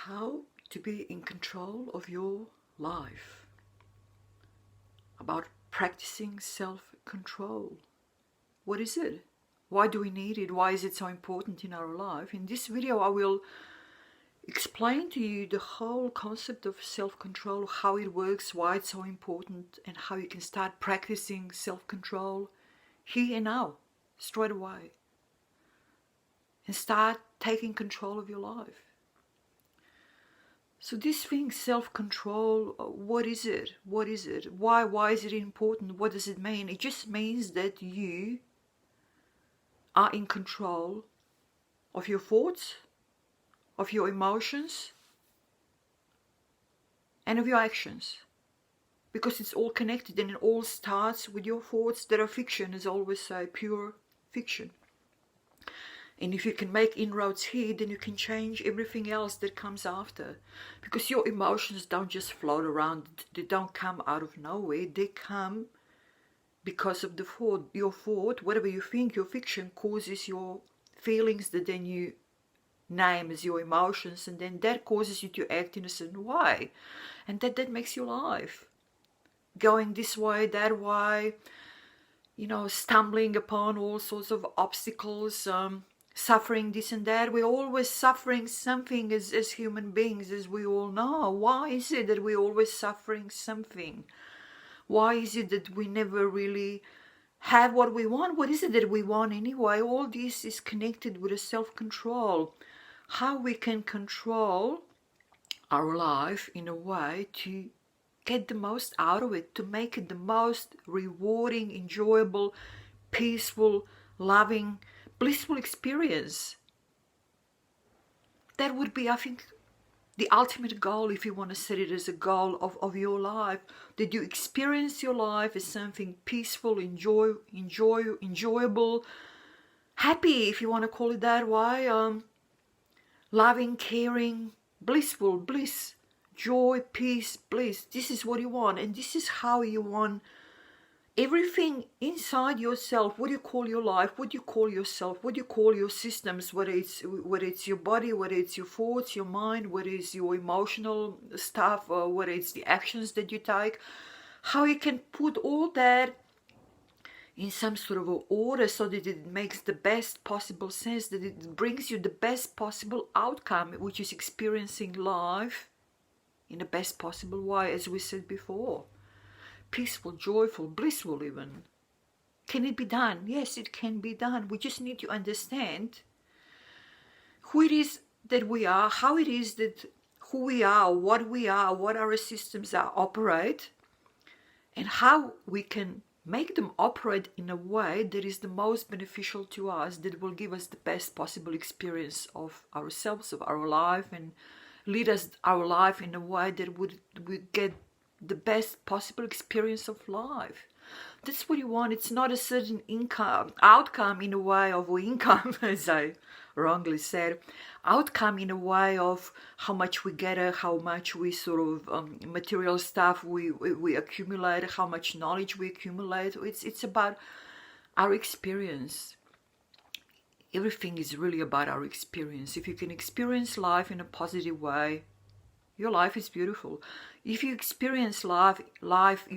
How to be in control of your life. About practicing self-control. What is it? Why do we need it? Why is it so important in our life? In this video I will explain to you the whole concept of self-control, how it works, why it's so important, and how you can start practicing self-control here and now, straight away. And start taking control of your life. So this thing, self-control, what is it? What is it? Why is it important? What does it mean? It just means that you are in control of your thoughts, of your emotions, and of your actions. Because it's all connected and it all starts with your thoughts that are fiction, as I always say, pure fiction. And if you can make inroads here, then you can change everything else that comes after. Because your emotions don't just float around. They don't come out of nowhere. They come because of the thought. Your thought, whatever you think, your fiction causes your feelings that then you name as your emotions. And then that causes you to act in a certain way. And that makes your life. Going this way, that way, stumbling upon all sorts of obstacles, suffering this and that. We're always suffering something as human beings, as we all know. Why is it that we're always suffering something? Why is it that we never really have what we want? What is it that we want anyway? All this is connected with a self-control. How we can control our life in a way to get the most out of it, to make it the most rewarding, enjoyable, peaceful, loving, blissful experience. That would be, I think, the ultimate goal, if you want to set it as a goal of your life, that you experience your life as something peaceful, enjoyable, happy, if you want to call it that way, loving, caring, blissful, bliss, joy, peace, bliss. This is what you want, and this is how you want everything inside yourself. What do you call your life? What do you call yourself? What do you call your systems? Whether it's your body, whether it's your thoughts, your mind, whether it's your emotional stuff, or whether it's the actions that you take. How you can put all that in some sort of a order so that it makes the best possible sense, that it brings you the best possible outcome, which is experiencing life in the best possible way, as we said before. Peaceful, joyful, blissful even. Can it be done? Yes, it can be done. We just need to understand who it is that we are, how it is that who we are, what our systems are, operate, and how we can make them operate in a way that is the most beneficial to us, that will give us the best possible experience of ourselves, of our life, and lead us our life in a way that would get the best possible experience of life. That's what you want. It's not a certain outcome in a way of, or income, as I wrongly said, outcome in a way of how much we get, how much we sort of material stuff we accumulate, how much knowledge we accumulate. It's about our experience. Everything is really about our experience. If you can experience life in a positive way, your life is beautiful. If you experience your life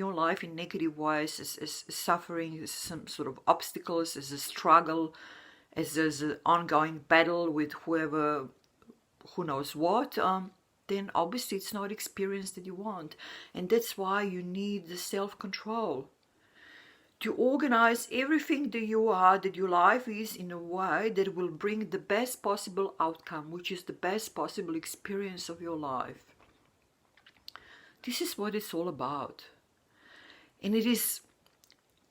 in negative ways, as suffering, as some sort of obstacles, as a struggle, as an ongoing battle with whoever, who knows what, then obviously it's not experience that you want. And that's why you need the self-control to organize everything that you are, that your life is, in a way that will bring the best possible outcome, which is the best possible experience of your life. This is what it's all about. And it is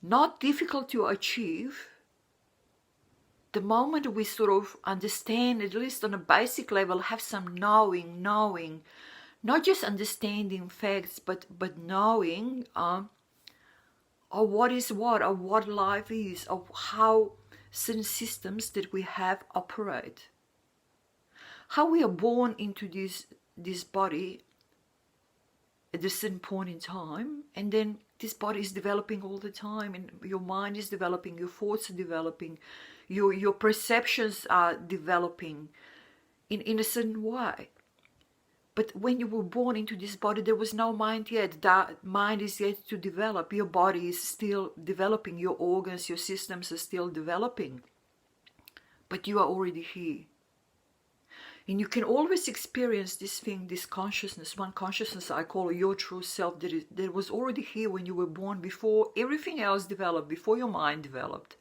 not difficult to achieve the moment we sort of understand, at least on a basic level, have some knowing, not just understanding facts, but knowing of what is what, of what life is, of how certain systems that we have operate. How we are born into this body at a certain point in time, and then this body is developing all the time, and your mind is developing, your thoughts are developing, your perceptions are developing in a certain way. But when you were born into this body, there was no mind yet. That mind is yet to develop. Your body is still developing. Your organs, your systems are still developing. But you are already here. And you can always experience this thing, this consciousness, one consciousness I call your true self, that was already here when you were born, before everything else developed, before your mind developed,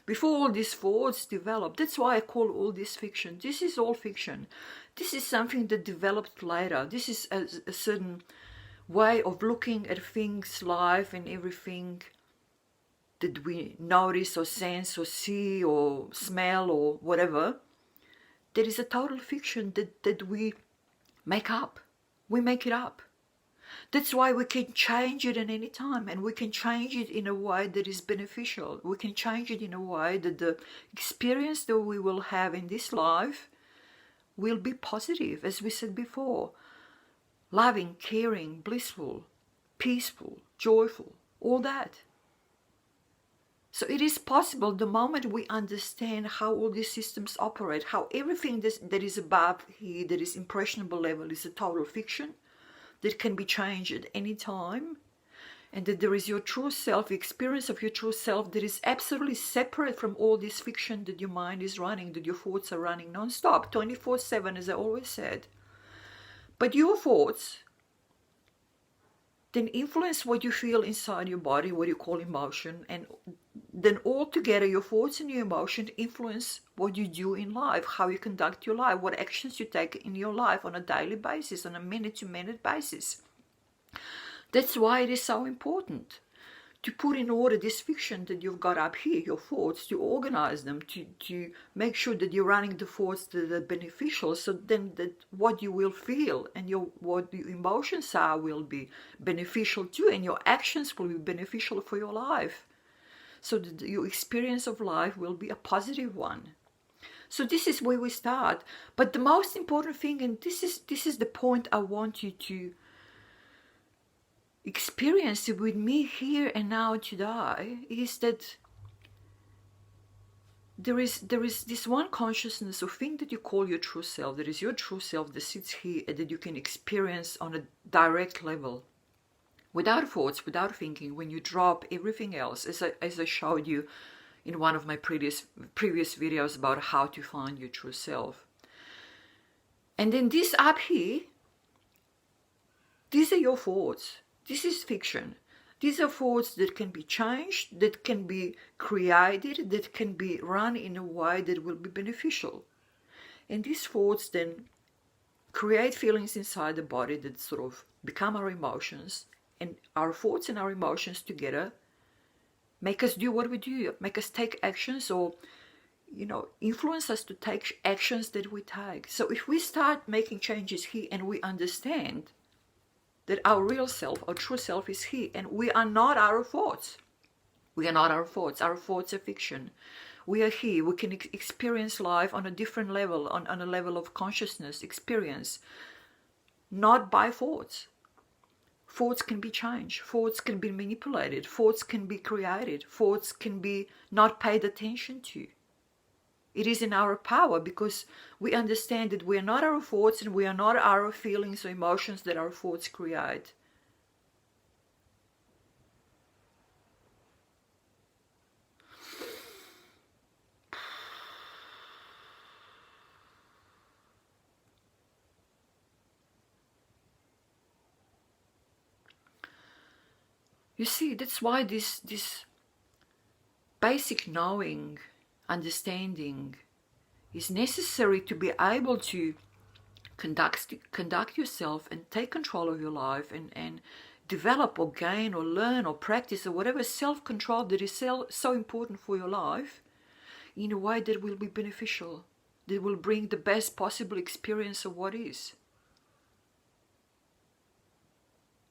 before all these thoughts developed. That's why I call all this fiction. This is all fiction. This is something that developed later. This is a certain way of looking at things, life and everything that we notice or sense or see or smell or whatever. There is a total fiction that we make up. We make it up. That's why we can change it at any time, and we can change it in a way that is beneficial. We can change it in a way that the experience that we will have in this life will be positive, as we said before. Loving, caring, blissful, peaceful, joyful, all that. So it is possible the moment we understand how all these systems operate, how everything that is above here, that is impressionable level, is a total fiction that can be changed at any time, and that there is your true self, the experience of your true self that is absolutely separate from all this fiction that your mind is running, that your thoughts are running non-stop, 24/7, as I always said. But your thoughts then influence what you feel inside your body, what you call emotion, and then altogether your thoughts and your emotions influence what you do in life, how you conduct your life, what actions you take in your life on a daily basis, on a minute-to-minute basis. That's why it is so important to put in order this fiction that you've got up here, your thoughts, to organize them, to make sure that you're running the thoughts that are beneficial, so then that what you will feel and what your emotions are will be beneficial too, and your actions will be beneficial for your life, so that your experience of life will be a positive one. So this is where we start. But the most important thing, and this is the point I want you to experience with me here and now today, is that there is this one consciousness or thing that you call your true self, that is your true self, that sits here and that you can experience on a direct level, without thoughts, without thinking, when you drop everything else, as I showed you in one of my previous videos about how to find your true self. And then this up here, these are your thoughts. This is fiction. These are thoughts that can be changed, that can be created, that can be run in a way that will be beneficial. And these thoughts then create feelings inside the body that sort of become our emotions, and our thoughts and our emotions together make us do what we do, make us take actions, or influence us to take actions that we take. So if we start making changes here and we understand that our real self, our true self is here, and we are not our thoughts. We are not our thoughts. Our thoughts are fiction. We are here. We can experience life on a different level, on a level of consciousness, experience, not by thoughts. Thoughts can be changed. Thoughts can be manipulated. Thoughts can be created. Thoughts can be not paid attention to. It is in our power, because we understand that we are not our thoughts and we are not our feelings or emotions that our thoughts create. You see, that's why this basic knowing, understanding is necessary to be able to conduct yourself and take control of your life, and develop or gain or learn or practice or whatever self-control that is so important for your life, in a way that will be beneficial, that will bring the best possible experience of what is.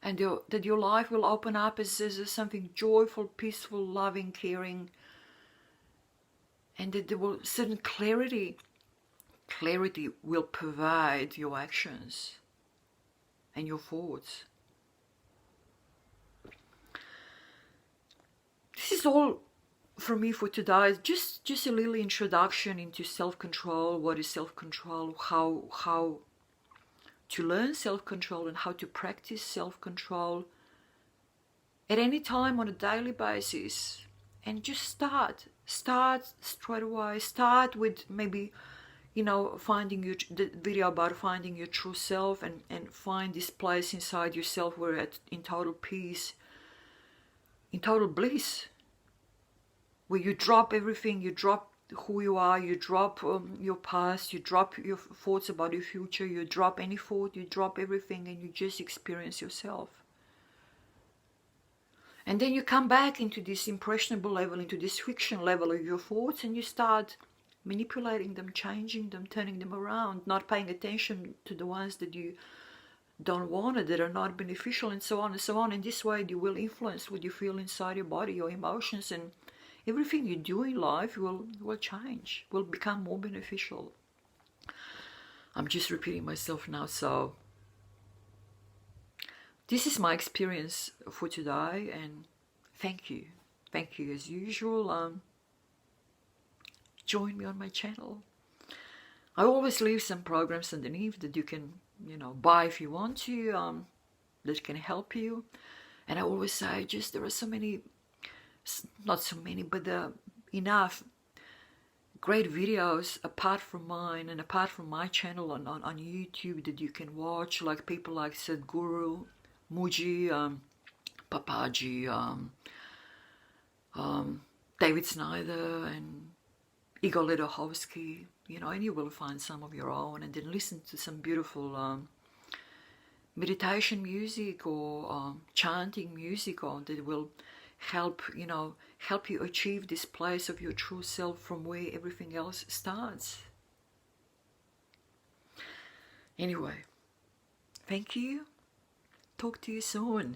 And that your life will open up as something joyful, peaceful, loving, caring, and that there will certain clarity will pervade your actions and your thoughts. This is all from me for today. Just a little introduction into self-control. What is self-control? How to learn self-control and how to practice self-control at any time on a daily basis. And just start straight away. Start with maybe, you know, finding the video about finding your true self, and find this place inside yourself where you're in total peace, in total bliss, where you drop everything, you drop who you are, you drop your past, you drop your thoughts about your future, you drop any thought, you drop everything, and you just experience yourself. And then you come back into this impressionable level, into this fiction level of your thoughts, and you start manipulating them, changing them, turning them around, not paying attention to the ones that you don't want it, that are not beneficial, and so on and so on. And this way you will influence what you feel inside your body, your emotions, and everything you do in life will change, will become more beneficial. I'm just repeating myself now, so this is my experience for today, and thank you as usual. Join me on my channel. I always leave some programs underneath that you can, you know, buy if you want to, that can help you. And I always say, just there are so many, not so many, but enough great videos apart from mine and apart from my channel on YouTube that you can watch, like people like Sadhguru, Mooji, Papaji, David Snyder, and Igor Ledochovsky, you know, and you will find some of your own, and then listen to some beautiful meditation music or chanting music that will help you achieve this place of your true self from where everything else starts. Anyway, thank you. Talk to you soon.